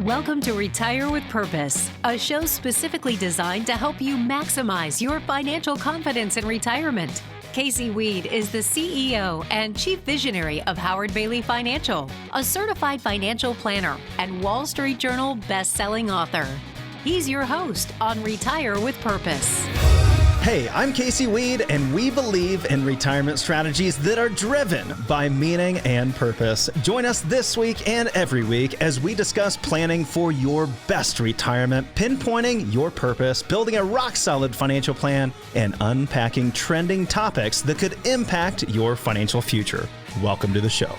Welcome to Retire with Purpose, a show specifically designed to help you maximize your financial confidence in retirement. Casey Weade is the CEO and Chief Visionary of Howard Bailey Financial, a certified financial planner and Wall Street Journal best-selling author. He's your host on Retire with Purpose. Hey, I'm Casey Weade, and we believe in retirement strategies that are driven by meaning and purpose. Join us this week and every week as we discuss planning for your best retirement, pinpointing your purpose, building a rock-solid financial plan, and unpacking trending topics that could impact your financial future. Welcome to the show.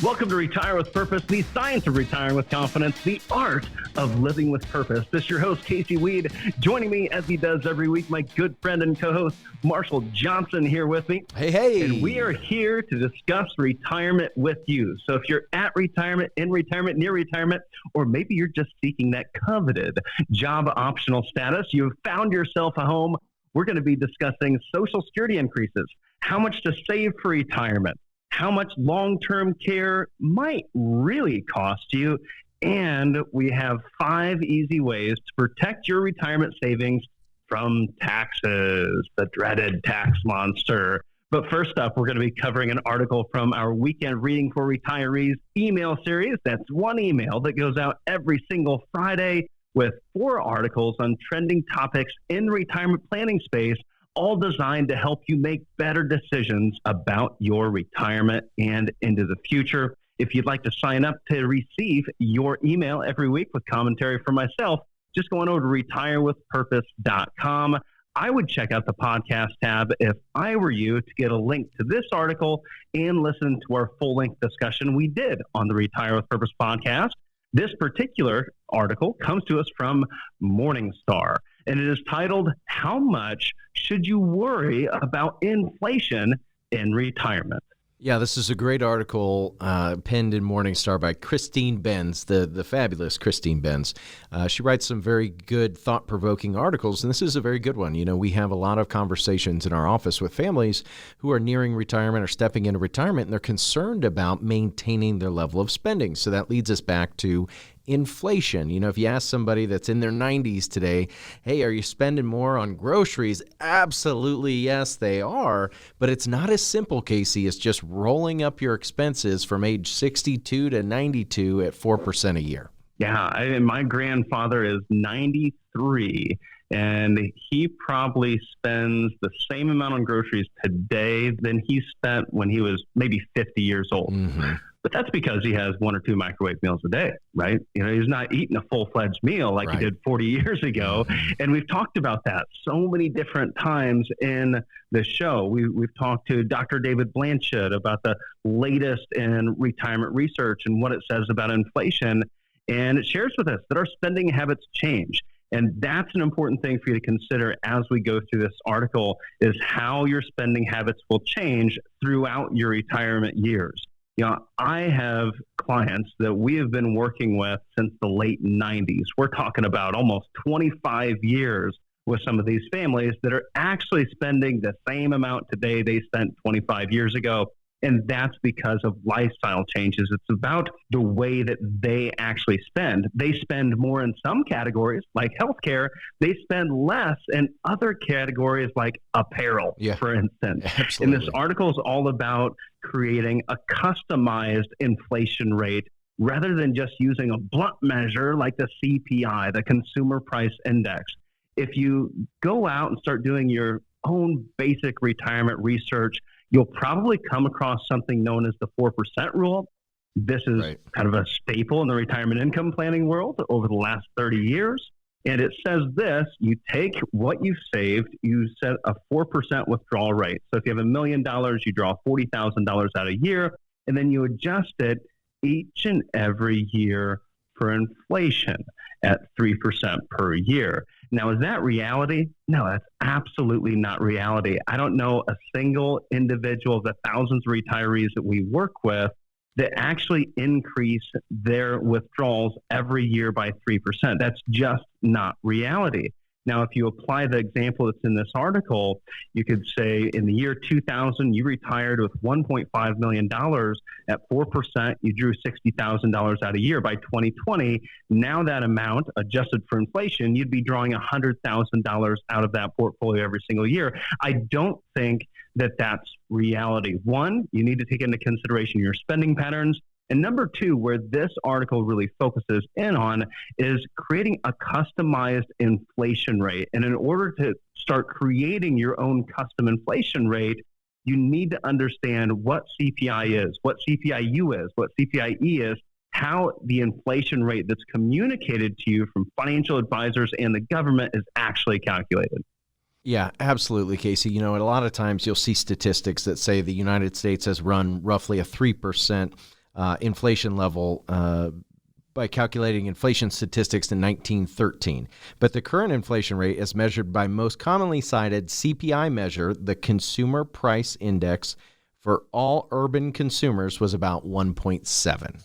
Welcome to Retire with Purpose, the science of retiring with confidence, the art of living with purpose. This is your host, Casey Weade. Joining me, as he does every week, my good friend and co-host, Marshall Johnson, here with me. Hey. And we are here to discuss retirement with you. So if you're at retirement, in retirement, near retirement, or maybe you're just seeking that coveted job optional status, you've found yourself a home, we're going to be discussing Social Security increases, how much to save for retirement, how much long-term care might really cost you, and we have 5 easy ways to protect your retirement savings from taxes, the dreaded tax monster. But first up, we're going to be covering an article from our Weekend Reading for Retirees email series. That's one email that goes out every single Friday with 4 articles on trending topics in retirement planning space, all designed to help you make better decisions about your retirement and into the future. If you'd like to sign up to receive your email every week with commentary from myself, just go on over to retirewithpurpose.com. I would check out the podcast tab if I were you to get a link to this article and listen to our full-length discussion we did on the Retire with Purpose podcast. This particular article comes to us from Morningstar, and it is titled, "How Much Should You Worry About Inflation in Retirement?" Yeah, this is a great article penned in Morningstar by Christine Benz, the fabulous Christine Benz. She writes some very good, thought-provoking articles, and this is a very good one. You know, we have a lot of conversations in our office with families who are nearing retirement or stepping into retirement, and they're concerned about maintaining their level of spending. So that leads us back to inflation. You know, if you ask somebody that's in their 90s today, hey, are you spending more on groceries? Absolutely, yes, they are. But it's not as simple, Casey, as just rolling up your expenses from age 62 to 92 at 4% a year. Yeah, my grandfather is 93, and he probably spends the same amount on groceries today than he spent when he was maybe 50 years old. Mm-hmm. But that's because he has 1 or 2 microwave meals a day, right? You know, he's not eating a full-fledged meal like he did 40 years ago. And we've talked about that so many different times in the show. We've talked to Dr. David Blanchett about the latest in retirement research and what it says about inflation. And it shares with us that our spending habits change. And that's an important thing for you to consider as we go through this article, is how your spending habits will change throughout your retirement years. You know, I have clients that we have been working with since the late 90s. We're talking about almost 25 years with some of these families that are actually spending the same amount today they spent 25 years ago. And that's because of lifestyle changes. It's about the way that they actually spend. They spend more in some categories, like healthcare. They spend less in other categories, like apparel, for instance. Absolutely. And this article is all about creating a customized inflation rate rather than just using a blunt measure like the CPI, the Consumer Price Index. If you go out and start doing your own basic retirement research, you'll probably come across something known as the 4% rule. This is kind of a staple in the retirement income planning world over the last 30 years. And it says this: you take what you've saved, you set a 4% withdrawal rate. So if you have $1 million, you draw $40,000 out a year, and then you adjust it each and every year for inflation at 3% per year. Now, is that reality? No, that's absolutely not reality. I don't know a single individual of the thousands of retirees that we work with that actually increase their withdrawals every year by 3%. That's just not reality. Now, if you apply the example that's in this article, you could say in the year 2000, you retired with $1.5 million at 4%. You drew $60,000 out a year. By 2020, now that amount, adjusted for inflation, you'd be drawing $100,000 out of that portfolio every single year. I don't think that that's reality. One, you need to take into consideration your spending patterns. And number two, where this article really focuses in on, is creating a customized inflation rate. And in order to start creating your own custom inflation rate, you need to understand what CPI is, what CPIU is, what CPIE is, how the inflation rate that's communicated to you from financial advisors and the government is actually calculated. Yeah, absolutely, Casey. You know, a lot of times you'll see statistics that say the United States has run roughly a 3% inflation level by calculating inflation statistics in 1913. But the current inflation rate, as measured by most commonly cited CPI measure, the Consumer Price Index for all urban consumers, was about 1.7.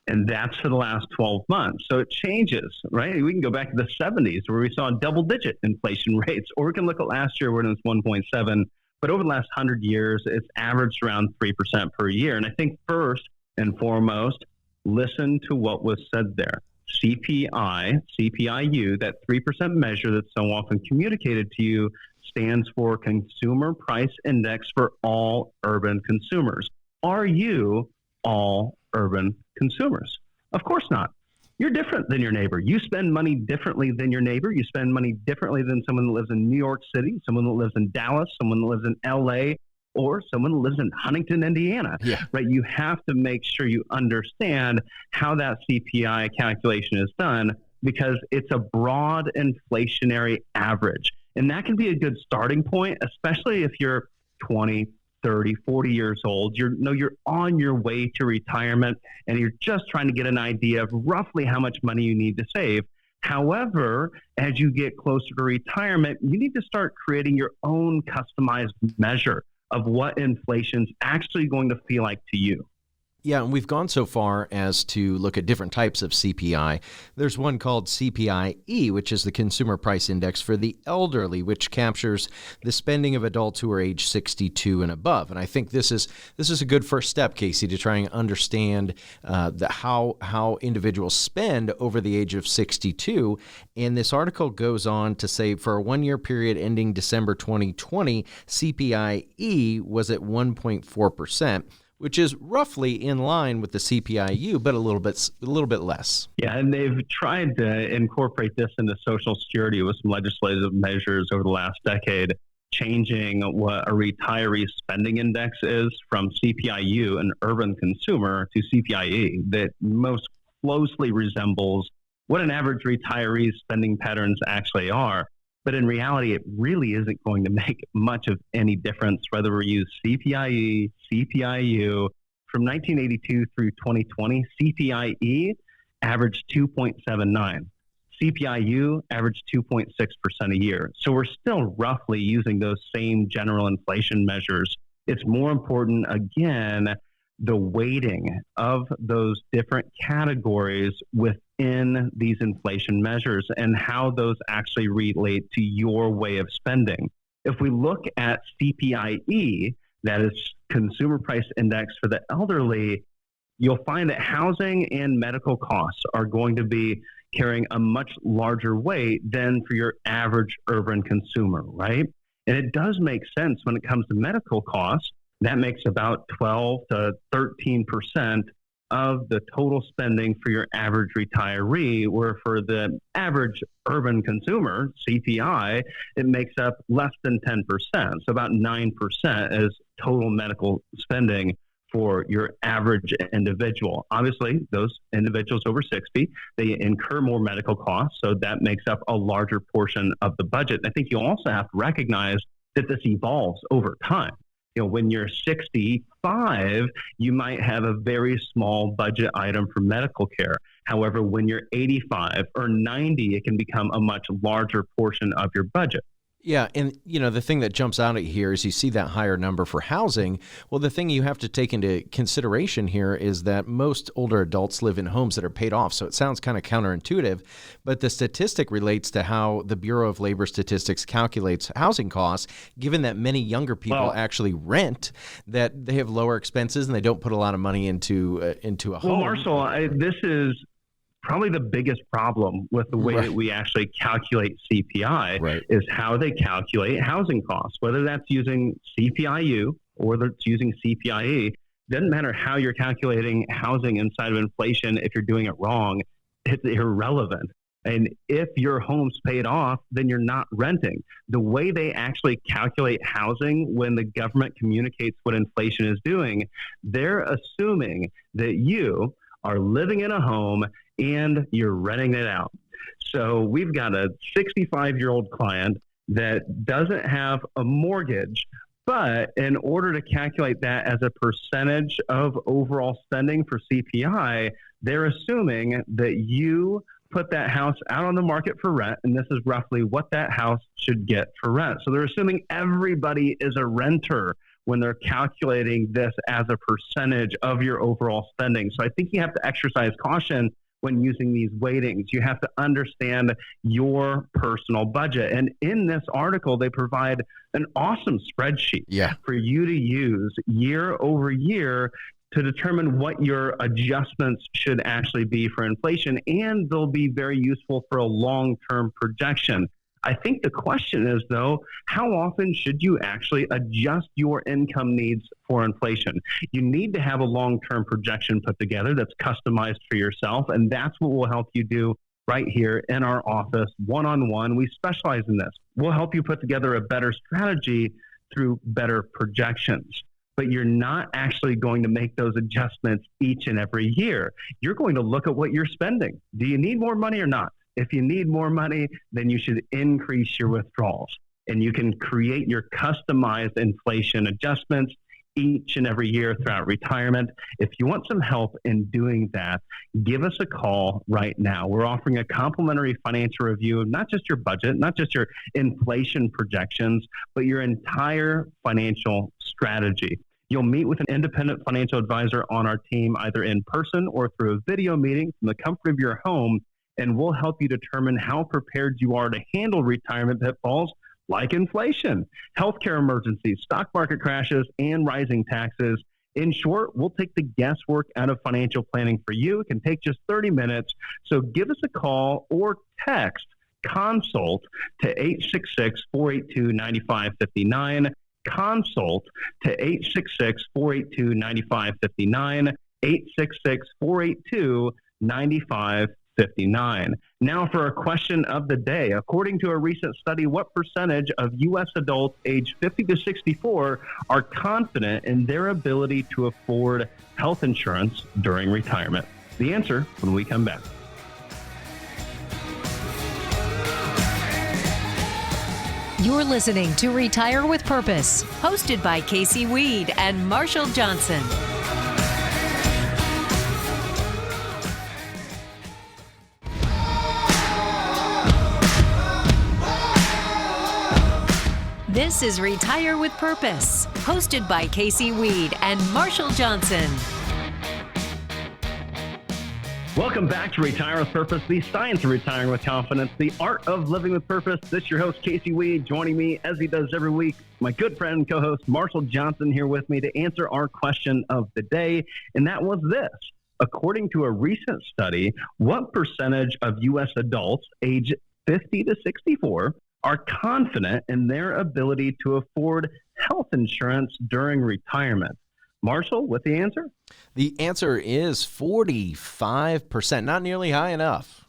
And that's for the last 12 months. So it changes, right? We can go back to the 70s where we saw double-digit inflation rates, or we can look at last year when it was 1.7. But over the last 100 years, it's averaged around 3% per year. And I think first and foremost, listen to what was said there. CPI, CPIU, that 3% measure that's so often communicated to you, stands for Consumer Price Index for all urban consumers. Are you all urban consumers? Of course not. You're different than your neighbor. You spend money differently than your neighbor. You spend money differently than someone that lives in New York City, someone that lives in Dallas, someone that lives in LA, or someone that lives in Huntington, Indiana. Yeah. Right? You have to make sure you understand how that CPI calculation is done, because it's a broad inflationary average. And that can be a good starting point, especially if you're 20, 30, 40 years old. You're on your way to retirement and you're just trying to get an idea of roughly how much money you need to save. However, as you get closer to retirement, you need to start creating your own customized measure of what inflation's actually going to feel like to you. Yeah, and we've gone so far as to look at different types of CPI. There's one called CPIE, which is the Consumer Price Index for the elderly, which captures the spending of adults who are age 62 and above. And I think this is a good first step, Casey, to try and understand how individuals spend over the age of 62. And this article goes on to say for a one-year period ending December 2020, CPIE was at 1.4%. which is roughly in line with the CPIU, but a little bit less. Yeah, and they've tried to incorporate this into Social Security with some legislative measures over the last decade, changing what a retiree spending index is from CPIU, an urban consumer, to CPIE, that most closely resembles what an average retiree's spending patterns actually are. But in reality, it really isn't going to make much of any difference whether we use CPIE, CPIU. From 1982 through 2020, CPIE averaged 2.79. CPIU averaged 2.6% a year. So we're still roughly using those same general inflation measures. It's more important, again, the weighting of those different categories within these inflation measures and how those actually relate to your way of spending. If we look at CPIE, that is Consumer Price Index for the elderly, you'll find that housing and medical costs are going to be carrying a much larger weight than for your average urban consumer, right? And it does make sense when it comes to medical costs. That makes about 12 to 13% of the total spending for your average retiree, where for the average urban consumer, CPI, it makes up less than 10%. So about 9% is total medical spending for your average individual. Obviously, those individuals over 60, they incur more medical costs, so that makes up a larger portion of the budget. I think you also have to recognize that this evolves over time. You know, when you're 65, you might have a very small budget item for medical care. However, when you're 85 or 90, it can become a much larger portion of your budget. Yeah, and the thing that jumps out at you here is you see that higher number for housing. Well, the thing you have to take into consideration here is that most older adults live in homes that are paid off. So it sounds kind of counterintuitive, but the statistic relates to how the Bureau of Labor Statistics calculates housing costs, given that many younger people actually rent, that they have lower expenses and they don't put a lot of money into a home. Well, Marshall, this is probably the biggest problem with the way that we actually calculate CPI is how they calculate housing costs, whether that's using CPIU or that's using CPIE. Doesn't matter how you're calculating housing inside of inflation. If you're doing it wrong, it's irrelevant. And if your home's paid off, then you're not renting. The way they actually calculate housing when the government communicates what inflation is doing, they're assuming that you are living in a home and you're renting it out. So we've got a 65-year-old client that doesn't have a mortgage, but in order to calculate that as a percentage of overall spending for CPI, they're assuming that you put that house out on the market for rent, and this is roughly what that house should get for rent. So they're assuming everybody is a renter when they're calculating this as a percentage of your overall spending. So I think you have to exercise caution when using these weightings. You have to understand your personal budget. And in this article, they provide an awesome spreadsheet for you to use year over year to determine what your adjustments should actually be for inflation. And they'll be very useful for a long-term projection. I think the question is, though, how often should you actually adjust your income needs for inflation? You need to have a long-term projection put together that's customized for yourself, and that's what we'll help you do right here in our office, one-on-one. We specialize in this. We'll help you put together a better strategy through better projections. But you're not actually going to make those adjustments each and every year. You're going to look at what you're spending. Do you need more money or not? If you need more money, then you should increase your withdrawals. And you can create your customized inflation adjustments each and every year throughout retirement. If you want some help in doing that, give us a call right now. We're offering a complimentary financial review of not just your budget, not just your inflation projections, but your entire financial strategy. You'll meet with an independent financial advisor on our team, either in person or through a video meeting from the comfort of your home, and we'll help you determine how prepared you are to handle retirement pitfalls like inflation, healthcare emergencies, stock market crashes, and rising taxes. In short, we'll take the guesswork out of financial planning for you. It can take just 30 minutes. So give us a call or text consult to 866-482-9559. Consult to 866-482-9559, 866-482-9559. Now for our question of the day. According to a recent study, what percentage of U.S. adults aged 50 to 64 are confident in their ability to afford health insurance during retirement? The answer when we come back. You're listening to Retire with Purpose, hosted by Casey Weade and Marshall Johnson. This is Retire with Purpose, hosted by Casey Weade and Marshall Johnson. Welcome back to Retire with Purpose, the science of retiring with confidence, the art of living with purpose. This is your host, Casey Weade, joining me as he does every week, my good friend and co-host, Marshall Johnson, here with me to answer our question of the day. And that was this. According to a recent study, what percentage of U.S. adults age 50 to 64 are confident in their ability to afford health insurance during retirement? Marshall, what's the answer? The answer is 45%. Not nearly high enough.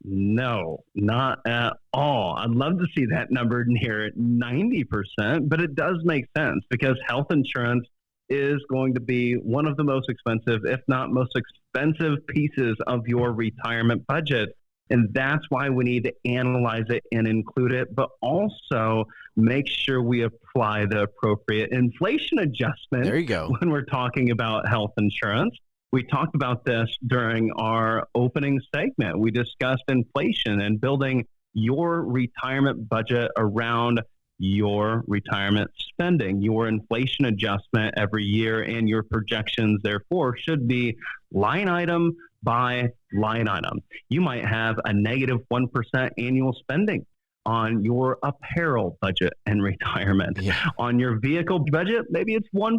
No, not at all. I'd love to see that number near 90%, but it does make sense because health insurance is going to be one of the most expensive, if not most expensive pieces of your retirement budget. And that's why we need to analyze it and include it, but also make sure we apply the appropriate inflation adjustment. There you go. When we're talking about health insurance. We talked about this during our opening segment. We discussed inflation and building your retirement budget around your retirement spending. Your inflation adjustment every year and your projections, therefore, should be line item by line item. You might have a negative 1% annual spending on your apparel budget in retirement. Yeah. On your vehicle budget, maybe it's 1%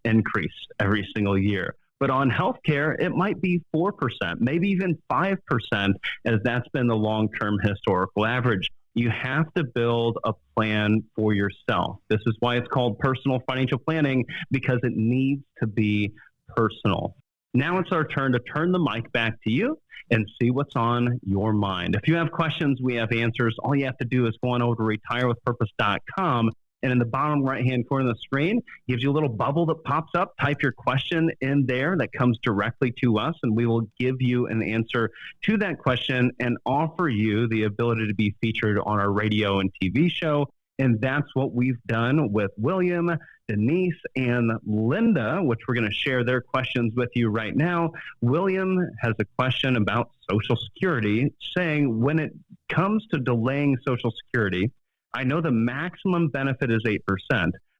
increase every single year. But on healthcare, it might be 4%, maybe even 5%, as that's been the long-term historical average. You have to build a plan for yourself. This is why it's called personal financial planning, because it needs to be personal. Now it's our turn to turn the mic back to you and see what's on your mind. If you have questions, we have answers. All you have to do is go on over to retirewithpurpose.com. And in the bottom right-hand corner of the screen, gives you a little bubble that pops up. Type your question in there that comes directly to us, and we will give you an answer to that question and offer you the ability to be featured on our radio and TV show. And that's what we've done with William, Denise, and Linda, which we're going to share their questions with you right now. William has a question about Social Security, saying, when it comes to delaying Social Security, I know the maximum benefit is 8%,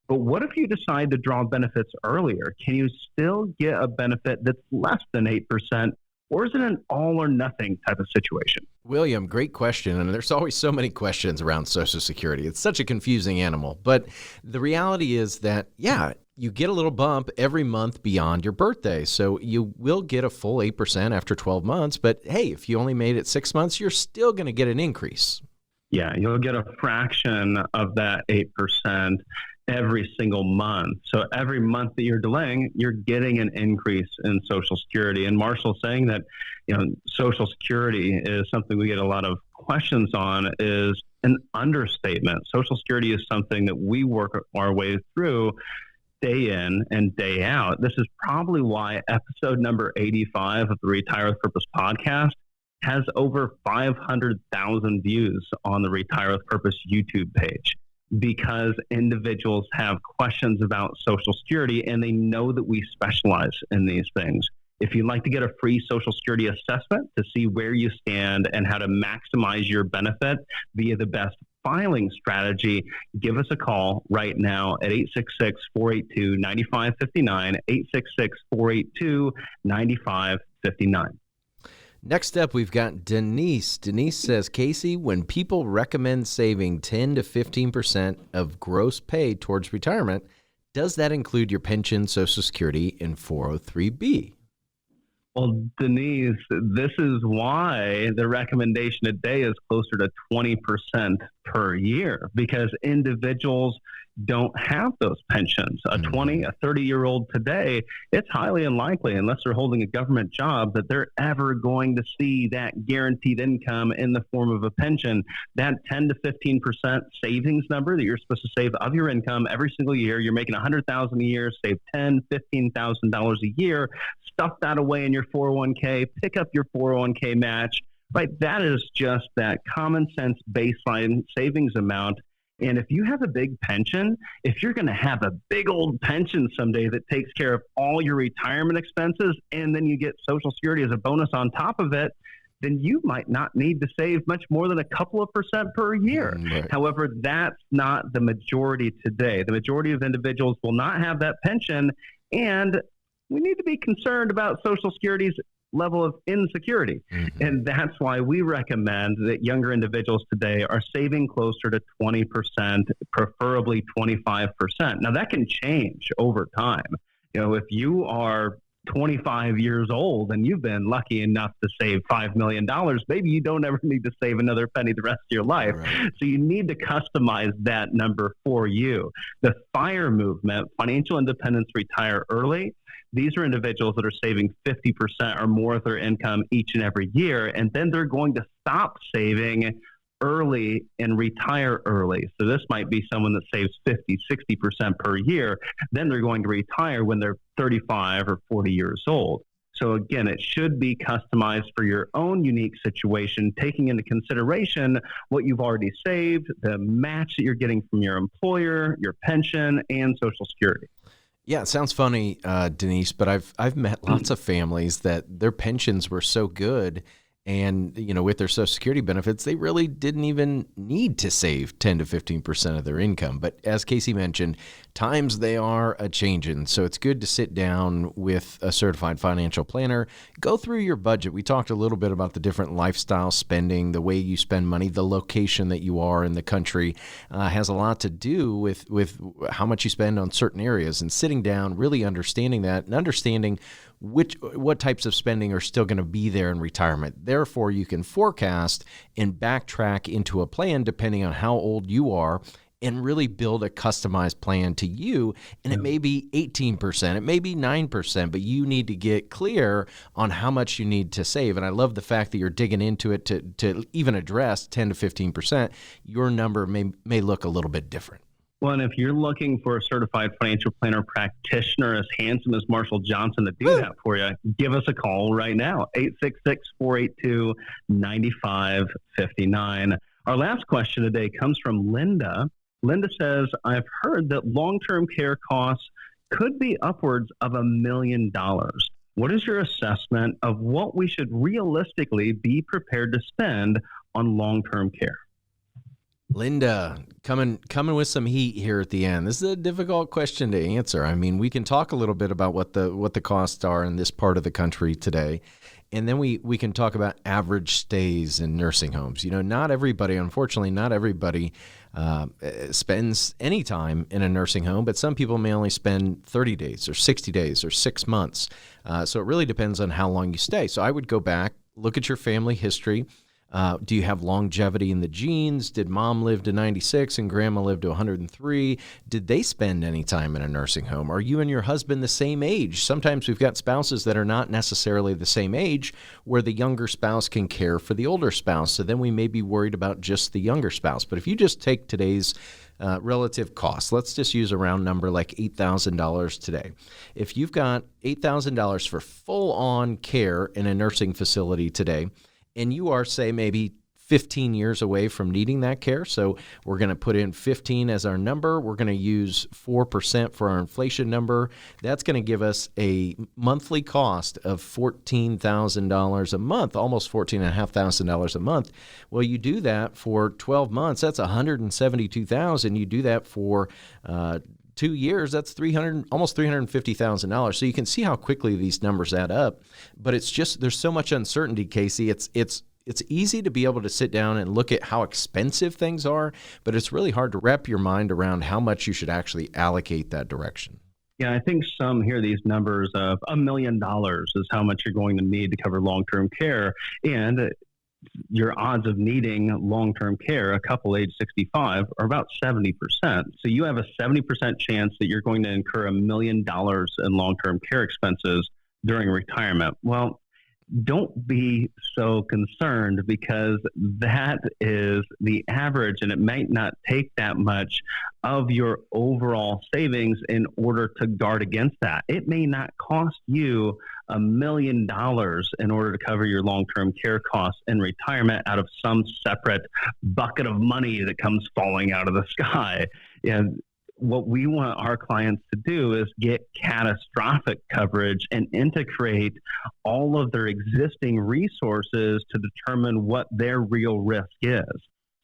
but what if you decide to draw benefits earlier? Can you still get a benefit that's less than 8%, or is it an all or nothing type of situation? William, great question. And there's always so many questions around Social Security. It's such a confusing animal. But the reality is that, yeah, you get a little bump every month beyond your birthday. So you will get a full 8% after 12 months. But hey, if you only made it 6 months, you're still going to get an increase. Yeah, you'll get a fraction of that 8% every single month. So every month that you're delaying, you're getting an increase in Social Security. And Marshall saying that, Social Security is something we get a lot of questions on is an understatement. Social Security is something that we work our way through day in and day out. This is probably why episode number 85 of the Retire with Purpose podcast has over 500,000 views on the Retire with Purpose YouTube page, because individuals have questions about Social Security and they know that we specialize in these things. If you'd like to get a free Social Security assessment to see where you stand and how to maximize your benefit via the best filing strategy, give us a call right now at 866-482-9559, 866-482-9559. Next up, we've got Denise. Denise says, Casey, when people recommend saving 10 to 15% of gross pay towards retirement, does that include your pension, Social Security, and 403B? Well, Denise, this is why the recommendation today is closer to 20% per year, because individuals don't have those pensions. A 30-year-old today, it's highly unlikely, unless they're holding a government job, that they're ever going to see that guaranteed income in the form of a pension. That 10 to 15% savings number that you're supposed to save of your income every single year, you're making $100,000 a year, save $10,000, $15,000 a year, stuff that away in your 401k, pick up your 401k match. Right? That is just that common sense baseline savings amount. And if you have a big pension, if you're going to have a big old pension someday that takes care of all your retirement expenses, and then you get Social Security as a bonus on top of it, then you might not need to save much more than a couple of percent per year. Right. However, that's not the majority today. The majority of individuals will not have that pension, and we need to be concerned about Social Security's level of insecurity. And that's why we recommend that younger individuals today are saving closer to 20%, preferably 25%. Now, that can change over time. If you are 25 years old and you've been lucky enough to save $5 million, maybe you don't ever need to save another penny the rest of your life. Right. So you need to customize that number for you. The FIRE movement, Financial Independence Retire Early, these are individuals that are saving 50% or more of their income each and every year, and then they're going to stop saving early and retire early. So this might be someone that saves 50, 60% per year. Then they're going to retire when they're 35 or 40 years old. So again, it should be customized for your own unique situation, taking into consideration what you've already saved, the match that you're getting from your employer, your pension, and Social Security. Yeah, it sounds funny, Denise, but I've met lots of families that their pensions were so good, And, with their Social Security benefits, they really didn't even need to save 10 to 15% of their income. But as Casey mentioned, times they are a-changing. So it's good to sit down with a certified financial planner, go through your budget. We talked a little bit about the different lifestyle spending, the way you spend money, the location that you are in the country has a lot to do with how much you spend on certain areas, and sitting down, really understanding that and understanding what types of spending are still going to be there in retirement. Therefore, you can forecast and backtrack into a plan depending on how old you are, and really build a customized plan to you. And it may be 18%, it may be 9%, but you need to get clear on how much you need to save. And I love the fact that you're digging into it to even address 10 to 15%. Your number may look a little bit different. Well, and if you're looking for a certified financial planner practitioner as handsome as Marshall Johnson to do that for you, give us a call right now, 866-482-9559. Our last question today comes from Linda. Linda says, I've heard that long-term care costs could be upwards of $1 million. What is your assessment of what we should realistically be prepared to spend on long-term care? Linda, coming with some heat here at the end. This is a difficult question to answer. I mean, we can talk a little bit about what the costs are in this part of the country today, and then we can talk about average stays in nursing homes. Unfortunately, not everybody spends any time in a nursing home, but some people may only spend 30 days or 60 days or 6 months. So it really depends on how long you stay. So I would go back, look at your family history. Do you have longevity in the genes? Did mom live to 96 and grandma live to 103? Did they spend any time in a nursing home? Are you and your husband the same age? Sometimes we've got spouses that are not necessarily the same age, where the younger spouse can care for the older spouse. So then we may be worried about just the younger spouse. But if you just take today's relative cost, let's just use a round number like $8,000 today. If you've got $8,000 for full-on care in a nursing facility today, and you are, say, maybe 15 years away from needing that care, so we're going to put in 15 as our number. We're going to use 4% for our inflation number. That's going to give us a monthly cost of $14,000 a month, almost $14,500 a month. Well, you do that for 12 months, that's $172,000. You do that for 2 years, that's almost $350,000. So you can see how quickly these numbers add up. But it's just, there's so much uncertainty, Casey. It's easy to be able to sit down and look at how expensive things are, but it's really hard to wrap your mind around how much you should actually allocate that direction. Yeah, I think some hear these numbers of $1 million is how much you're going to need to cover long-term care. And your odds of needing long-term care, a couple age 65, are about 70%. So you have a 70% chance that you're going to incur $1 million in long-term care expenses during retirement. Well, don't be so concerned, because that is the average, and it might not take that much of your overall savings in order to guard against that. It may not cost you $1 million in order to cover your long-term care costs in retirement out of some separate bucket of money that comes falling out of the sky. And what we want our clients to do is get catastrophic coverage and integrate all of their existing resources to determine what their real risk is.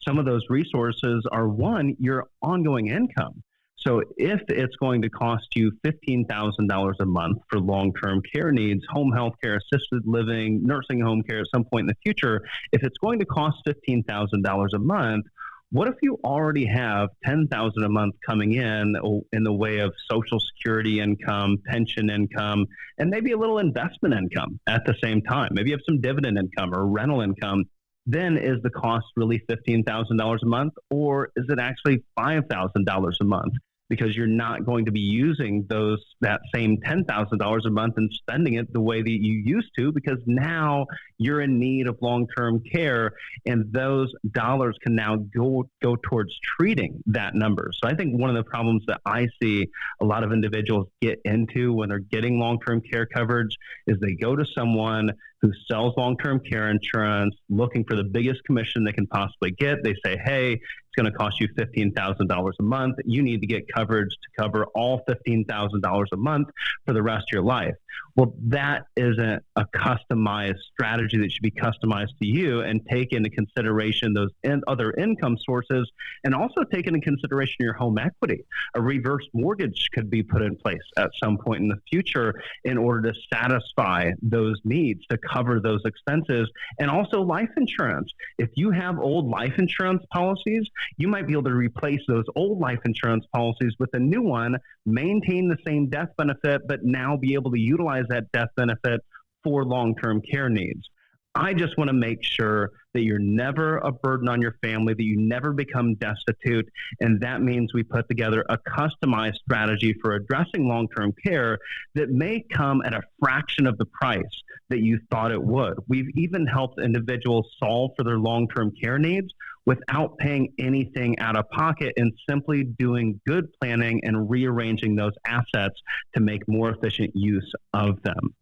Some of those resources are, one, your ongoing income. So if it's going to cost you $15,000 a month for long-term care needs, home health care, assisted living, nursing home care at some point in the future, if it's going to cost $15,000 a month, what if you already have $10,000 a month coming in the way of Social Security income, pension income, and maybe a little investment income at the same time? Maybe you have some dividend income or rental income. Then is the cost really $15,000 a month, or is it actually $5,000 a month? Because you're not going to be using that same $10,000 a month and spending it the way that you used to, because now you're in need of long-term care, and those dollars can now go towards treating that number. So I think one of the problems that I see a lot of individuals get into when they're getting long-term care coverage is they go to someone who sells long-term care insurance looking for the biggest commission they can possibly get. They say, hey, it's going to cost you $15,000 a month. You need to get coverage to cover all $15,000 a month for the rest of your life. Well, that isn't a customized strategy that should be customized to you, and take into consideration those other income sources, and also take into consideration your home equity. A reverse mortgage could be put in place at some point in the future in order to satisfy those needs, to cover those expenses, and also life insurance. If you have old life insurance policies, you might be able to replace those old life insurance policies with a new one, maintain the same death benefit, but now be able to utilize that death benefit for long-term care needs. I just want to make sure that you're never a burden on your family, that you never become destitute. And that means we put together a customized strategy for addressing long-term care that may come at a fraction of the price that you thought it would. We've even helped individuals solve for their long-term care needs without paying anything out of pocket, and simply doing good planning and rearranging those assets to make more efficient use of them.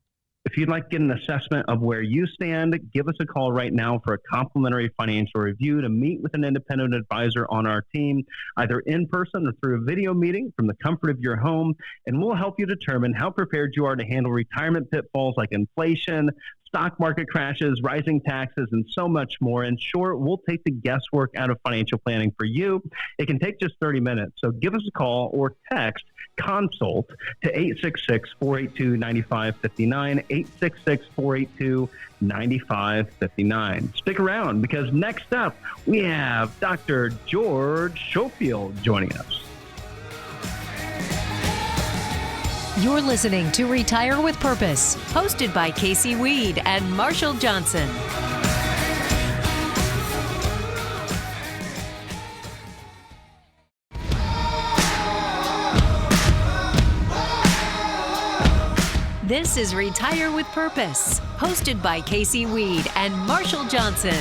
If you'd like to get an assessment of where you stand, give us a call right now for a complimentary financial review to meet with an independent advisor on our team, either in person or through a video meeting from the comfort of your home, and we'll help you determine how prepared you are to handle retirement pitfalls like inflation, stock market crashes, rising taxes, and so much more. In short, we'll take the guesswork out of financial planning for you. It can take just 30 minutes. So give us a call or text CONSULT to 866-482-9559, 866-482-9559. Stick around, because next up, we have Dr. George Schofield joining us. You're listening to Retire with Purpose, hosted by Casey Weade and Marshall Johnson. This is Retire with Purpose, hosted by Casey Weade and Marshall Johnson.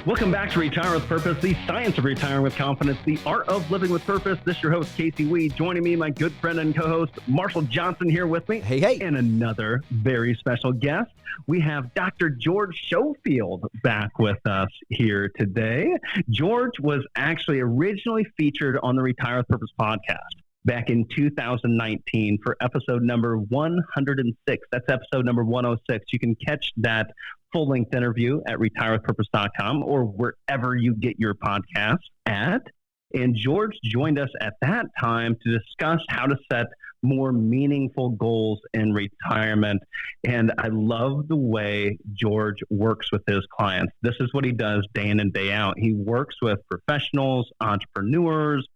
Welcome back to Retire with Purpose, the science of retiring with confidence, the art of living with purpose. This is your host, Casey Weade. Joining me, my good friend and co-host, Marshall Johnson, here with me. Hey, hey. And another very special guest. We have Dr. George Schofield back with us here today. George was actually originally featured on the Retire with Purpose podcast back in 2019 for episode number 106. That's episode number 106. You can catch that full-length interview at retirewithpurpose.com or wherever you get your podcasts at. And George joined us at that time to discuss how to set more meaningful goals in retirement. And I love the way George works with his clients. This is what he does day in and day out. He works with professionals, entrepreneurs,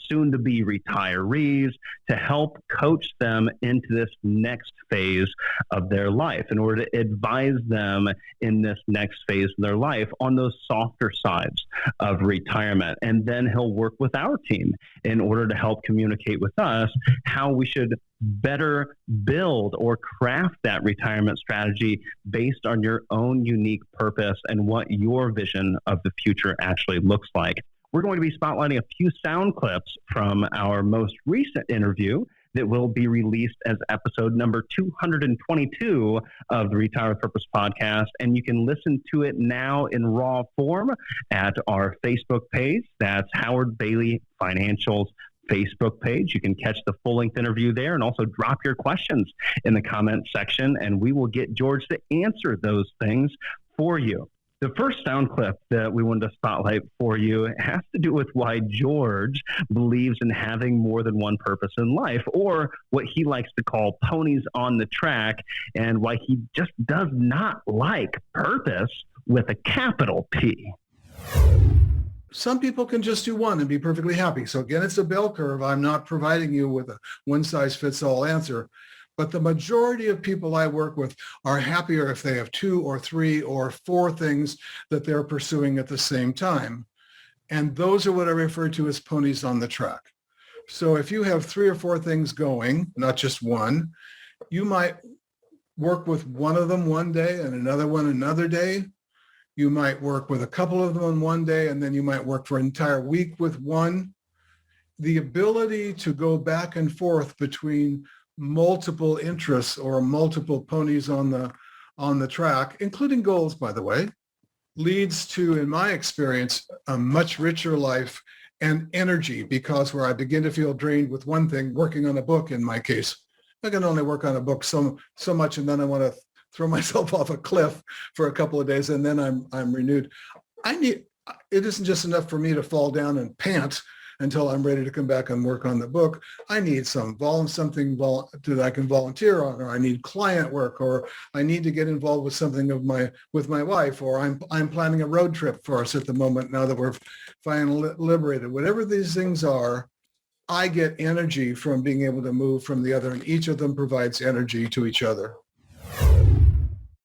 soon-to-be retirees, to help coach them into this next phase of their life, in order to advise them in this next phase of their life on those softer sides of retirement. And then he'll work with our team in order to help communicate with us how we should better build or craft that retirement strategy based on your own unique purpose and what your vision of the future actually looks like. We're going to be spotlighting a few sound clips from our most recent interview that will be released as episode number 222 of the Retire with Purpose podcast. And you can listen to it now in raw form at our Facebook page. That's Howard Bailey Financial's Facebook page. You can catch the full-length interview there, and also drop your questions in the comment section, and we will get George to answer those things for you. The first sound clip that we wanted to spotlight for you has to do with why George believes in having more than one purpose in life, or what he likes to call ponies on the track, and why he just does not like purpose with a capital P. Some people can just do one and be perfectly happy. So again, it's a bell curve. I'm not providing you with a one-size-fits-all answer. But the majority of people I work with are happier if they have 2 or 3 or 4 things that they're pursuing at the same time. And those are what I refer to as ponies on the track. So if you have 3 or 4 things going, not just one, you might work with one of them one day and another one another day. You might work with a couple of them on one day, and then you might work for an entire week with one. The ability to go back and forth between multiple interests or multiple ponies on the track, including goals, by the way, leads to, in my experience, a much richer life and energy, because where I begin to feel drained with one thing, working on a book in my case, I can only work on a book so much, and then I want to throw myself off a cliff for a couple of days, and then I'm renewed. It isn't just enough for me to fall down and pant until I'm ready to come back and work on the book. I need something that I can volunteer on, or I need client work, or I need to get involved with something with my wife, or I'm planning a road trip for us at the moment now that we're finally liberated. Whatever these things are, I get energy from being able to move from the other, and each of them provides energy to each other.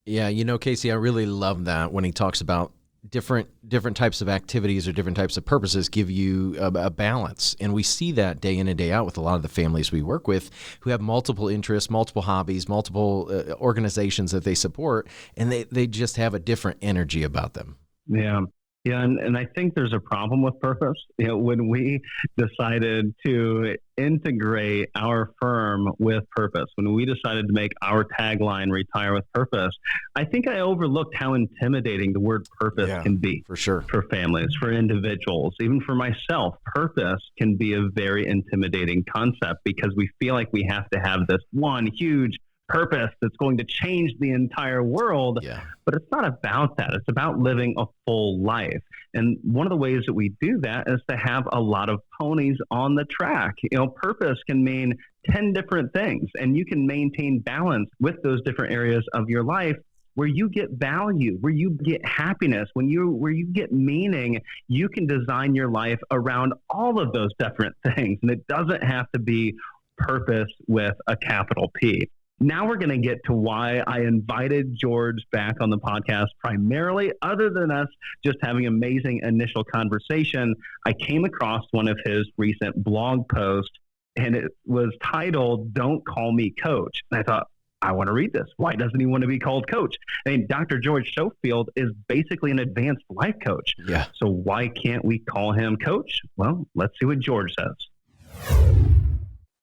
Yeah, Casey, I really love that when he talks about different types of activities or different types of purposes give you a balance. And we see that day in and day out with a lot of the families we work with who have multiple interests, multiple hobbies, multiple organizations that they support, and they just have a different energy about them. Yeah. Yeah, and I think there's a problem with purpose. When we decided to integrate our firm with purpose, when we decided to make our tagline "Retire with Purpose," I think I overlooked how intimidating the word purpose can be. For sure. For families, for individuals, even for myself. Purpose can be a very intimidating concept because we feel like we have to have this one huge purpose that's going to change the entire world. Yeah. But it's not about that. It's about living a full life. And one of the ways that we do that is to have a lot of ponies on the track. Purpose can mean 10 different things, and you can maintain balance with those different areas of your life where you get value, where you get happiness, where you get meaning. You can design your life around all of those different things. And it doesn't have to be purpose with a capital P. Now we're going to get to why I invited George back on the podcast primarily, other than us just having an amazing initial conversation. I came across one of his recent blog posts, and it was titled, "Don't Call Me Coach." And I thought, I want to read this. Why doesn't he want to be called coach? I mean, Dr. George Schofield is basically an advanced life coach. Yeah. So why can't we call him coach? Well, let's see what George says.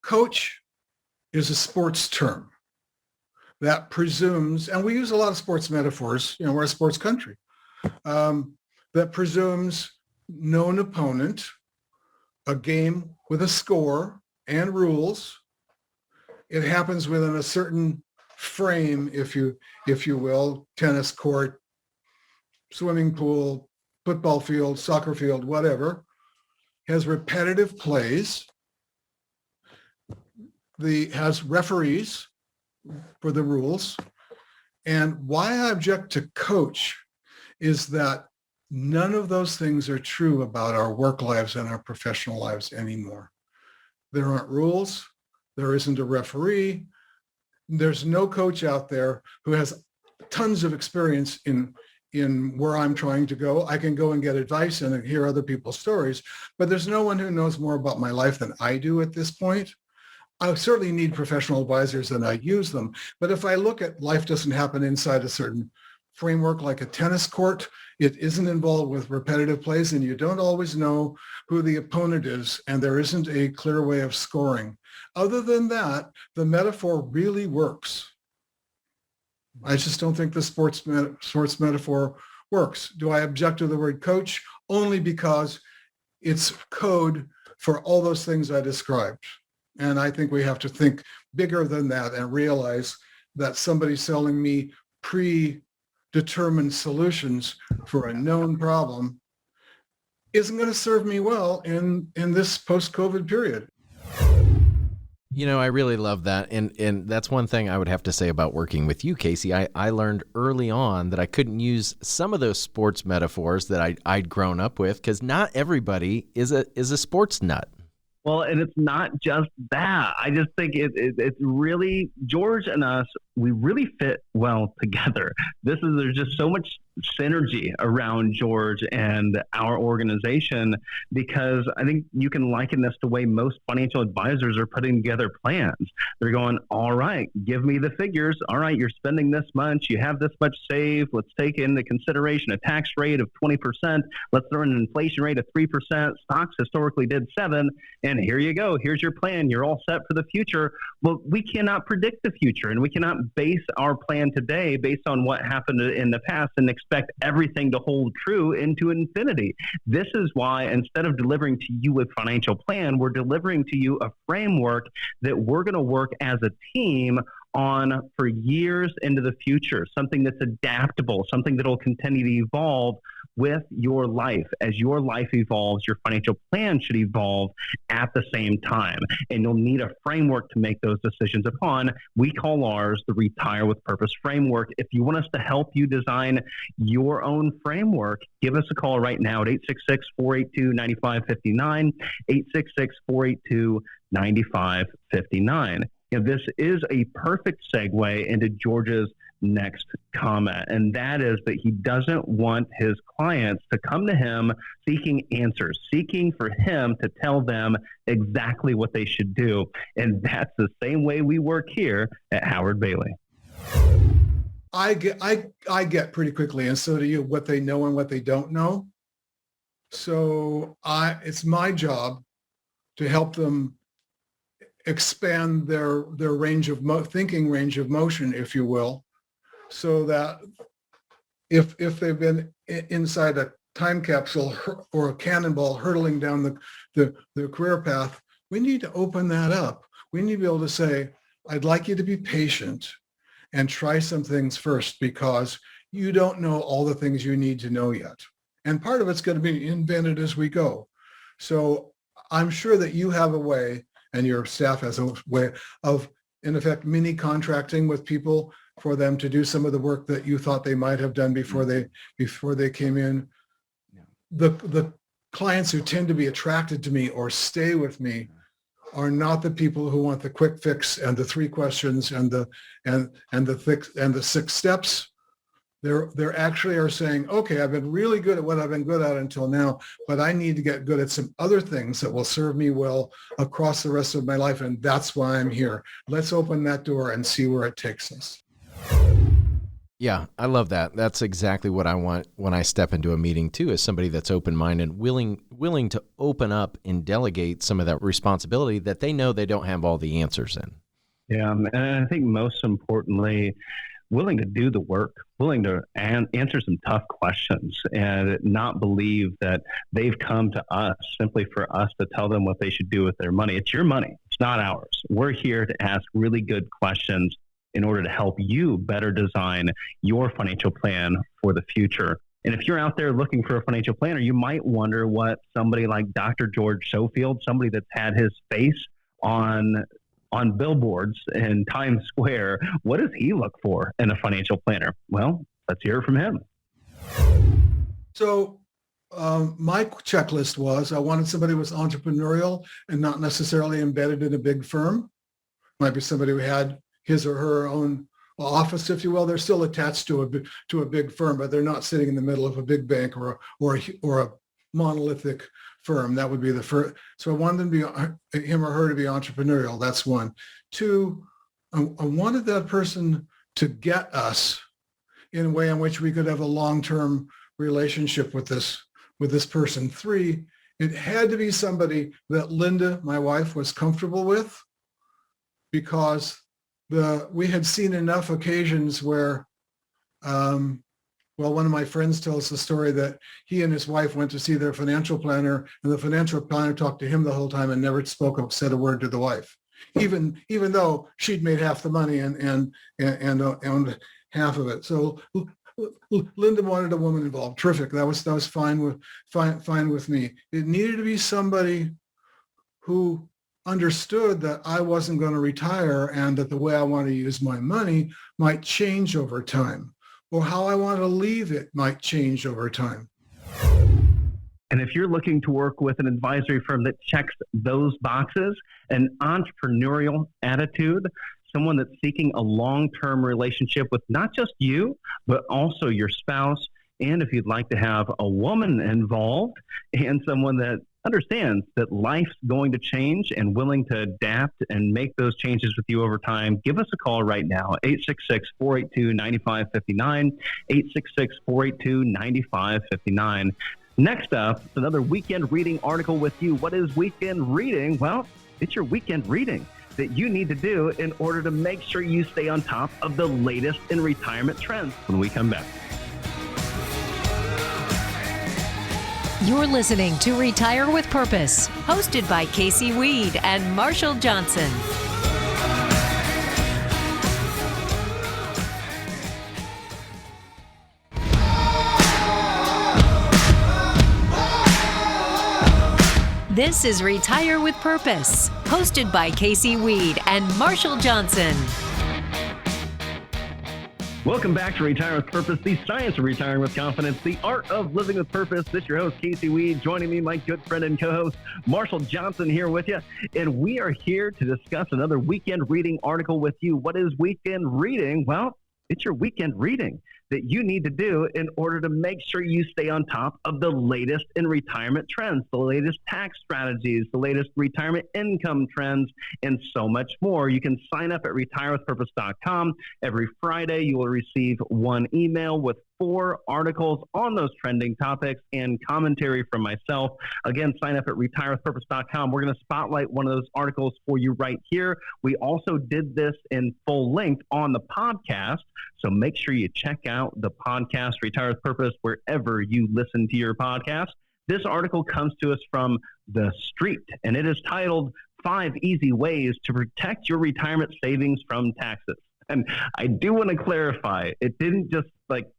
Coach is a sports term that presumes, and we use a lot of sports metaphors, we're a sports country, that presumes known opponent, a game with a score and rules. It happens within a certain frame, if you will, tennis court, swimming pool, football field, soccer field, whatever, has repetitive plays, has referees for the rules. And why I object to coach is that none of those things are true about our work lives and our professional lives anymore. There aren't rules. There isn't a referee. There's no coach out there who has tons of experience in where I'm trying to go. I can go and get advice and hear other people's stories, but there's no one who knows more about my life than I do at this point. I certainly need professional advisors and I use them. But if I look at life doesn't happen inside a certain framework like a tennis court, it isn't involved with repetitive plays, and you don't always know who the opponent is, and there isn't a clear way of scoring. Other than that, the metaphor really works. I just don't think the sports metaphor works. Do I object to the word coach? Only because it's code for all those things I described. And I think we have to think bigger than that and realize that somebody selling me predetermined solutions for a known problem isn't going to serve me well in this post-COVID period. I really love that. And that's one thing I would have to say about working with you, Casey. I learned early on that I couldn't use some of those sports metaphors that I'd grown up with, because not everybody is a sports nut. Well, and it's not just that. I just think it's really, George and us, we really fit well together. There's just so much synergy around George and our organization, because I think you can liken this to the way most financial advisors are putting together plans. They're going, all right, give me the figures. All right, you're spending this much. You have this much saved. Let's take into consideration a tax rate of 20%. Let's throw in an inflation rate of 3%. Stocks historically did 7%. And here you go. Here's your plan. You're all set for the future. Well, we cannot predict the future, and we cannot base our plan today based on what happened in the past and expect everything to hold true into infinity. This is why instead of delivering to you a financial plan, we're delivering to you a framework that we're going to work as a team on for years into the future, something that's adaptable, something that will continue to evolve with your life. As your life evolves, your financial plan should evolve at the same time. And you'll need a framework to make those decisions upon. We call ours the Retire with Purpose framework. If you want us to help you design your own framework, give us a call right now at 866-482-9559, 866-482-9559. This is a perfect segue into George's next comment, and that is that he doesn't want his clients to come to him seeking answers, seeking for him to tell them exactly what they should do. And that's the same way we work here at Howard Bailey. I get pretty quickly, and so do you, what they know and what they don't know. So it's my job to help them expand their range of thinking range of motion, if you will, so that if they've been inside a time capsule or a cannonball hurtling down the career path, we need to open that up. We need to be able to say, I'd like you to be patient and try some things first, because you don't know all the things you need to know yet. And part of it's going to be invented as we go. So I'm sure that you have a way, and your staff has a way of, in effect, mini contracting with people for them to do some of the work that you thought they might have done before they came in. Yeah. The clients who tend to be attracted to me or stay with me are not the people who want the quick fix and the 3 questions and the 6 steps. They're actually are saying, okay, I've been really good at what I've been good at until now, but I need to get good at some other things that will serve me well across the rest of my life, and that's why I'm here. Let's open that door and see where it takes us. Yeah, I love that. That's exactly what I want when I step into a meeting too, is somebody that's open-minded, willing to open up and delegate some of that responsibility that they know they don't have all the answers in. Yeah, and I think most importantly, willing to do the work, willing to answer some tough questions, and not believe that they've come to us simply for us to tell them what they should do with their money. It's your money. It's not ours. We're here to ask really good questions in order to help you better design your financial plan for the future. And if you're out there looking for a financial planner, you might wonder what somebody like Dr. George Schofield, somebody that's had his face on billboards in Times Square, what does he look for in a financial planner? Well, let's hear from him. So my checklist was I wanted somebody who was entrepreneurial and not necessarily embedded in a big firm. Might be somebody who had his or her own office, if you will. They're still attached to a big firm, but they're not sitting in the middle of a big bank or a monolithic firm. That would be the first. So I wanted them to be, him or her to be entrepreneurial. That's one. 2, I wanted that person to get us in a way in which we could have a long-term relationship with this person. 3, it had to be somebody that Linda, my wife, was comfortable with, because we had seen enough occasions where, one of my friends tells the story that he and his wife went to see their financial planner, and the financial planner talked to him the whole time and never said a word to the wife, even though she'd made half the money and owned half of it. So Linda wanted a woman involved. Terrific. That was fine with me. It needed to be somebody who understood that I wasn't going to retire and that the way I want to use my money might change over time, or how I want to leave it might change over time. And if you're looking to work with an advisory firm that checks those boxes, an entrepreneurial attitude, someone that's seeking a long-term relationship with not just you, but also your spouse, and if you'd like to have a woman involved, and someone that understands that life's going to change and willing to adapt and make those changes with you over time, give us a call right now, 866-482-9559, 866-482-9559. Next up, another weekend reading article with you. What is weekend reading? Well, it's your weekend reading. that you need to do in order to make sure you stay on top of the latest in retirement trends when we come back. You're listening to Retire with Purpose, hosted by Casey Weade and Marshall Johnson. This is Retire with Purpose, hosted by Casey Weade and Marshall Johnson. Welcome back to Retire with Purpose, the science of retiring with confidence, the art of living with purpose. This is your host, Casey Weade. Joining me, my good friend and co-host, Marshall Johnson, here with you. And we are here to discuss another weekend reading article with you. What is weekend reading? Well, it's your weekend reading that you need to do in order to make sure you stay on top of the latest in retirement trends, the latest tax strategies, the latest retirement income trends, and so much more. You can sign up at retirewithpurpose.com. Every Friday, you will receive one email with 4 articles on those trending topics and commentary from myself. Again, sign up at retirewithpurpose.com. We're going to spotlight one of those articles for you right here. We also did this in full length on the podcast, so make sure you check out the podcast, Retire with Purpose, wherever you listen to your podcast. This article comes to us from The Street, and it is titled 5 Easy Ways to Protect Your Retirement Savings from Taxes. And I do want to clarify, it didn't just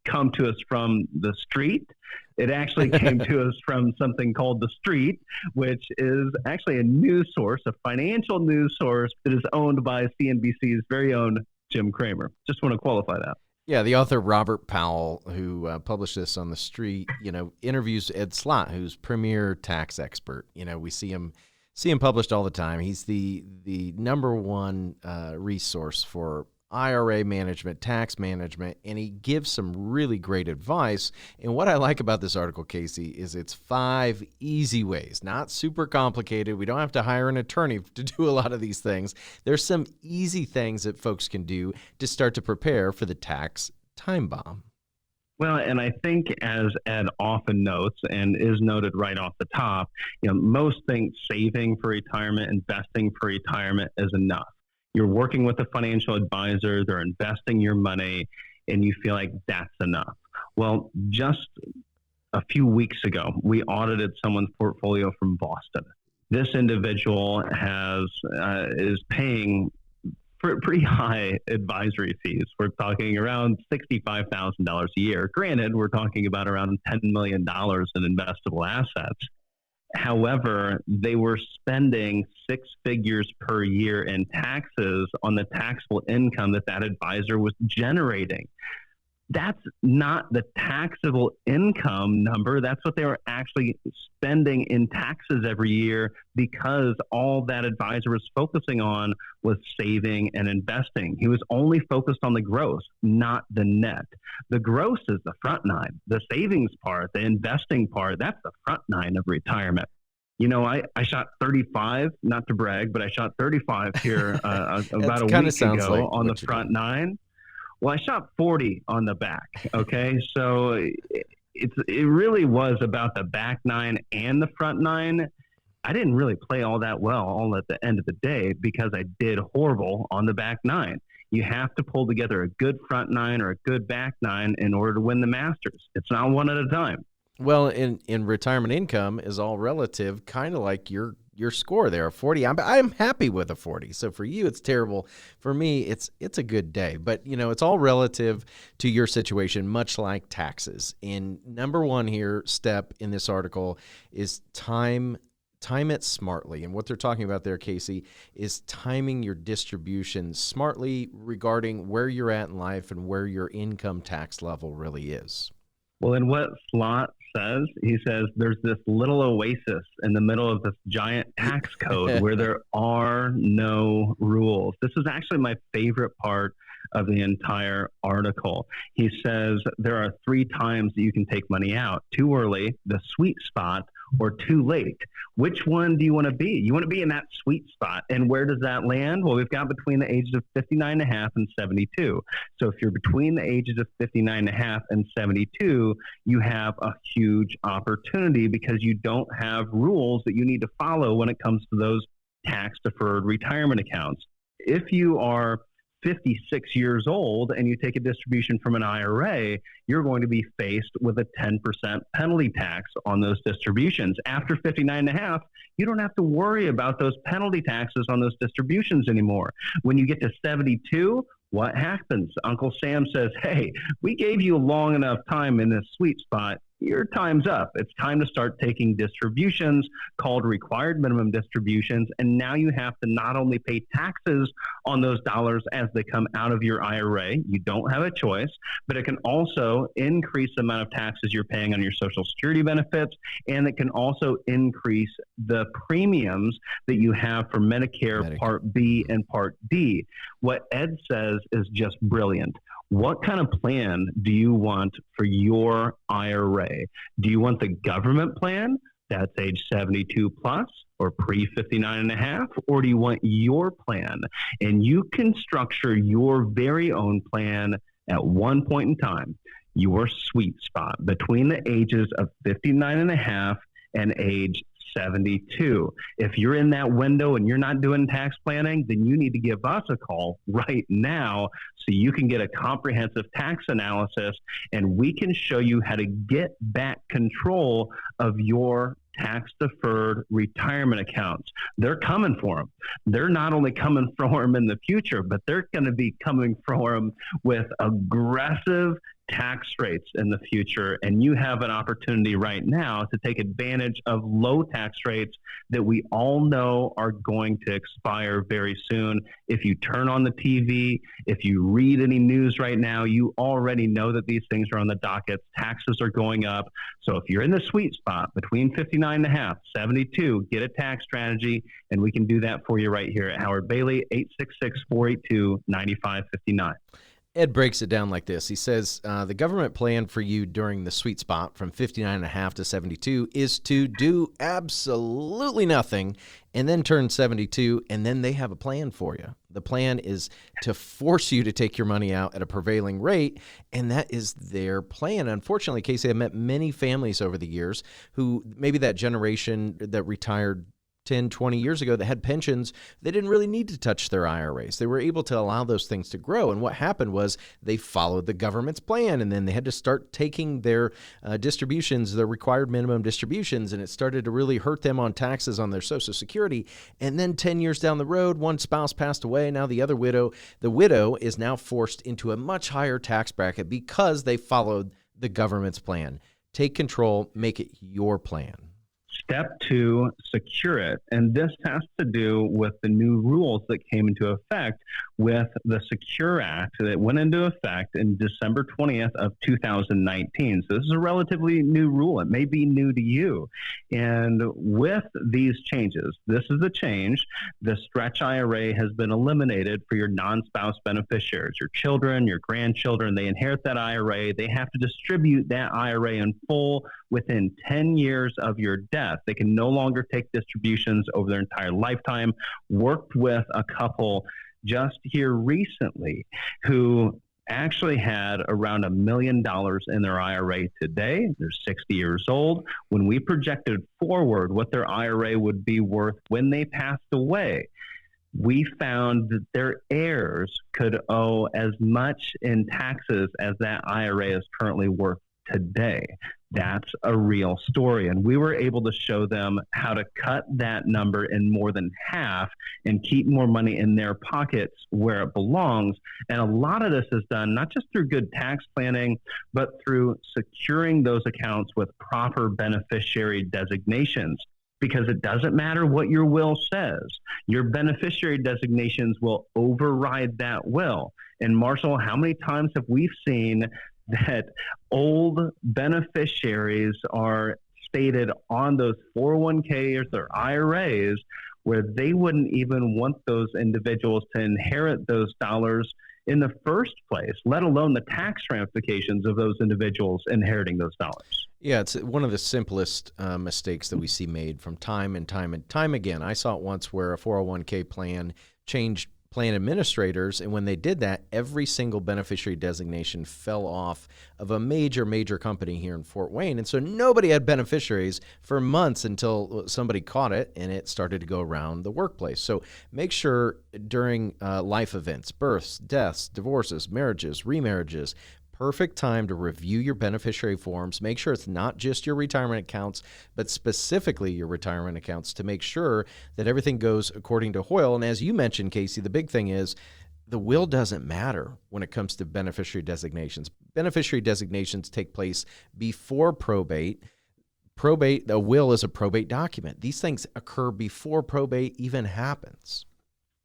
come to us from The Street. It actually came to us from something called The Street, which is actually a news source, a financial news source that is owned by CNBC's very own Jim Cramer. Just want to qualify that. Yeah, the author Robert Powell, who published this on The Street, interviews Ed Slott, who's premier tax expert. We see him published all the time. He's the number one resource for IRA management, tax management, and he gives some really great advice. And what I like about this article, Casey, is it's 5 easy ways, not super complicated. We don't have to hire an attorney to do a lot of these things. There's some easy things that folks can do to start to prepare for the tax time bomb. Well, and I think as Ed often notes and is noted right off the top, most think saving for retirement, investing for retirement is enough. You're working with a financial advisor, they're investing your money, and you feel like that's enough. Well, just a few weeks ago, we audited someone's portfolio from Boston. This individual is paying pretty high advisory fees. We're talking around $65,000 a year. Granted, we're talking about around $10 million in investable assets. However, they were spending 6 figures per year in taxes on the taxable income that advisor was generating. That's not the taxable income number. That's what they were actually spending in taxes every year, because all that advisor was focusing on was saving and investing. He was only focused on the gross, not the net. The gross is the front 9. The savings part, the investing part, that's the front 9 of retirement. I shot 35, not to brag, but I shot 35 here about a week ago on the front 9. Well, I shot 40 on the back. Okay. So it really was about the back 9 and the front 9. I didn't really play all that well all at the end of the day because I did horrible on the back 9. You have to pull together a good front 9 or a good back 9 in order to win the Masters. It's not one at a time. Well, in retirement income is all relative, kind of like your score there, a 40. I'm happy with a 40. So for you, it's terrible. For me, it's a good day. But, it's all relative to your situation, much like taxes. And number one here, step in this article is time it smartly. And what they're talking about there, Casey, is timing your distribution smartly regarding where you're at in life and where your income tax level really is. Well, and what Slott says, he says there's this little oasis in the middle of this giant tax code where there are no rules. This is actually my favorite part of the entire article. He says there are 3 times that you can take money out: too early, the sweet spot, or too late. Which one do you want to be? You want to be in that sweet spot. And where does that land? Well, we've got between the ages of 59 and a half and 72. So if you're between the ages of 59 and a half and 72, you have a huge opportunity because you don't have rules that you need to follow when it comes to those tax-deferred retirement accounts. If you are 56 years old and you take a distribution from an IRA, you're going to be faced with a 10% penalty tax on those distributions. After 59 and a half, you don't have to worry about those penalty taxes on those distributions anymore. When you get to 72, what happens? Uncle Sam says, hey, we gave you a long enough time in this sweet spot. Your time's up. It's time to start taking distributions called required minimum distributions. And now you have to not only pay taxes on those dollars as they come out of your IRA, you don't have a choice, but it can also increase the amount of taxes you're paying on your Social Security benefits. And it can also increase the premiums that you have for Medicare Part B and Part D. What Ed says is just brilliant. What kind of plan do you want for your IRA? Do you want the government plan that's age 72 plus or pre-59 and a half, or do you want your plan? And you can structure your very own plan at one point in time, your sweet spot between the ages of 59 and a half and age 72. If you're in that window and you're not doing tax planning, then you need to give us a call right now so you can get a comprehensive tax analysis and we can show you how to get back control of your tax-deferred retirement accounts. They're coming for them. They're not only coming for them in the future, but they're going to be coming for them with aggressive tax rates in the future. And you have an opportunity right now to take advantage of low tax rates that we all know are going to expire very soon. If you turn on the TV, if you read any news right now, you already know that these things are on the docket. Taxes are going up. So if you're in the sweet spot between 59 and a half, 72, get a tax strategy, and we can do that for you right here at Howard Bailey, 866-482-9559. Ed breaks it down like this. He says, the government plan for you during the sweet spot from 59 and a half to 72 is to do absolutely nothing and then turn 72, and then they have a plan for you. The plan is to force you to take your money out at a prevailing rate, and that is their plan. Unfortunately, Casey, I've met many families over the years who maybe that generation that retired 10, 20 years ago that had pensions, they didn't really need to touch their IRAs. They were able to allow those things to grow. And what happened was they followed the government's plan, and then they had to start taking their distributions, their required minimum distributions, and it started to really hurt them on taxes on their Social Security. And then 10 years down the road, one spouse passed away. Now the widow is now forced into a much higher tax bracket because they followed the government's plan. Take control, make it your plan. Step 2, secure it. And this has to do with the new rules that came into effect with the Secure Act that went into effect in December 20th of 2019. So this is a relatively new rule. It may be new to you. And with these changes, this is the change. The stretch IRA has been eliminated for your non-spouse beneficiaries, your children, your grandchildren. They inherit that IRA. They have to distribute that IRA in full within 10 years of your death. They can no longer take distributions over their entire lifetime. Worked with a couple just here recently who actually had around $1 million in their IRA today. They're 60 years old. When we projected forward what their IRA would be worth when they passed away, we found that their heirs could owe as much in taxes as that IRA is currently worth today. That's a real story. And we were able to show them how to cut that number in more than half and keep more money in their pockets where it belongs. And a lot of this is done not just through good tax planning, but through securing those accounts with proper beneficiary designations. Because it doesn't matter what your will says. Your beneficiary designations will override that will. And Marshall, how many times have we seen that old beneficiaries are stated on those 401ks or IRAs where they wouldn't even want those individuals to inherit those dollars in the first place, let alone the tax ramifications of those individuals inheriting those dollars? Yeah, it's one of the simplest mistakes that we see made from time and time again. I saw it once where a 401k plan changed plan administrators, and when they did that, every single beneficiary designation fell off of a major company here in Fort Wayne. And so nobody had beneficiaries for months until somebody caught it and it started to go around the workplace. So make sure during life events, births, deaths, divorces, marriages, remarriages, perfect time to review your beneficiary forms. Make sure it's not just your retirement accounts, but specifically your retirement accounts, to make sure that everything goes according to Hoyle. And as you mentioned, Casey, the big thing is the will doesn't matter when it comes to beneficiary designations. Beneficiary designations take place before probate. A will is a probate document. These things occur before probate even happens.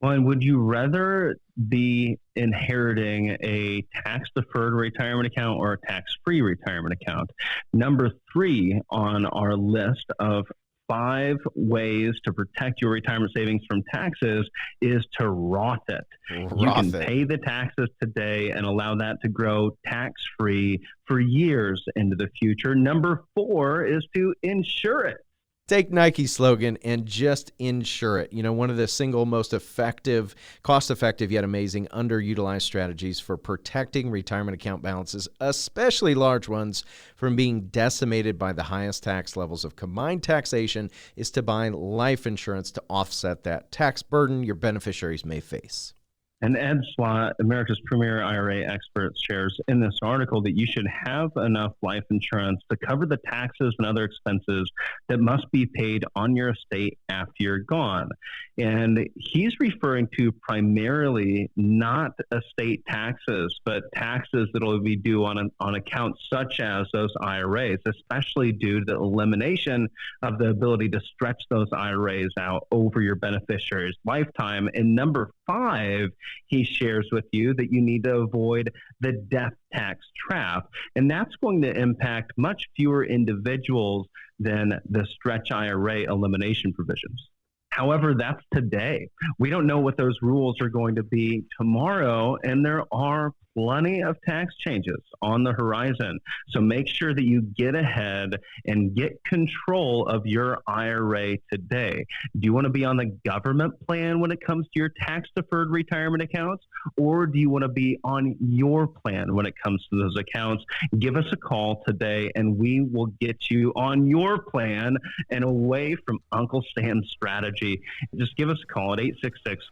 Well, and would you rather be inheriting a tax-deferred retirement account or a tax-free retirement account? Number 3 on our list of 5 ways to protect your retirement savings from taxes is to Roth it. You can pay the taxes today and allow that to grow tax-free for years into the future. Number 4 is to insure it. Take Nike's slogan and just insure it. You know, one of the single most effective, cost-effective yet amazing underutilized strategies for protecting retirement account balances, especially large ones, from being decimated by the highest tax levels of combined taxation, is to buy life insurance to offset that tax burden your beneficiaries may face. And Ed Slott, America's premier IRA expert, shares in this article that you should have enough life insurance to cover the taxes and other expenses that must be paid on your estate after you're gone. And he's referring to primarily not estate taxes, but taxes that will be due on accounts such as those IRAs, especially due to the elimination of the ability to stretch those IRAs out over your beneficiary's lifetime. And number 5, he shares with you that you need to avoid the death tax trap. And that's going to impact much fewer individuals than the stretch IRA elimination provisions. However, that's today. We don't know what those rules are going to be tomorrow, and there are plenty of tax changes on the horizon. So make sure that you get ahead and get control of your IRA today. Do you want to be on the government plan when it comes to your tax-deferred retirement accounts, or do you want to be on your plan when it comes to those accounts? Give us a call today, and we will get you on your plan and away from Uncle Sam's strategy. Just give us a call at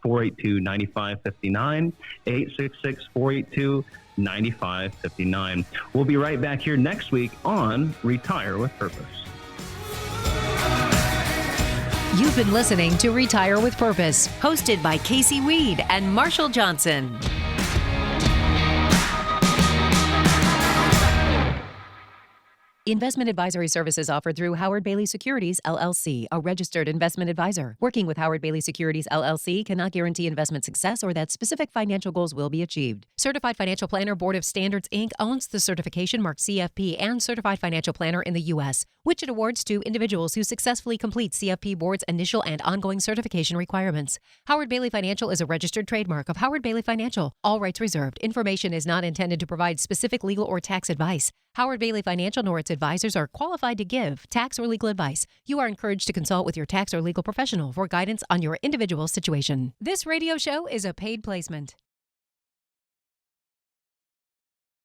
866-482-9559, 866-482-9559. We'll be right back here next week on Retire with Purpose. You've been listening to Retire with Purpose, hosted by Casey Weade and Marshall Johnson. Investment advisory services offered through Howard Bailey Securities, LLC, a registered investment advisor. Working with Howard Bailey Securities, LLC cannot guarantee investment success or that specific financial goals will be achieved. Certified Financial Planner Board of Standards, Inc. owns the certification marked CFP and Certified Financial Planner in the U.S., which it awards to individuals who successfully complete CFP Board's initial and ongoing certification requirements. Howard Bailey Financial is a registered trademark of Howard Bailey Financial. All rights reserved. Information is not intended to provide specific legal or tax advice. Howard Bailey Financial nor its advisors are qualified to give tax or legal advice. You are encouraged to consult with your tax or legal professional for guidance on your individual situation. This radio show is a paid placement.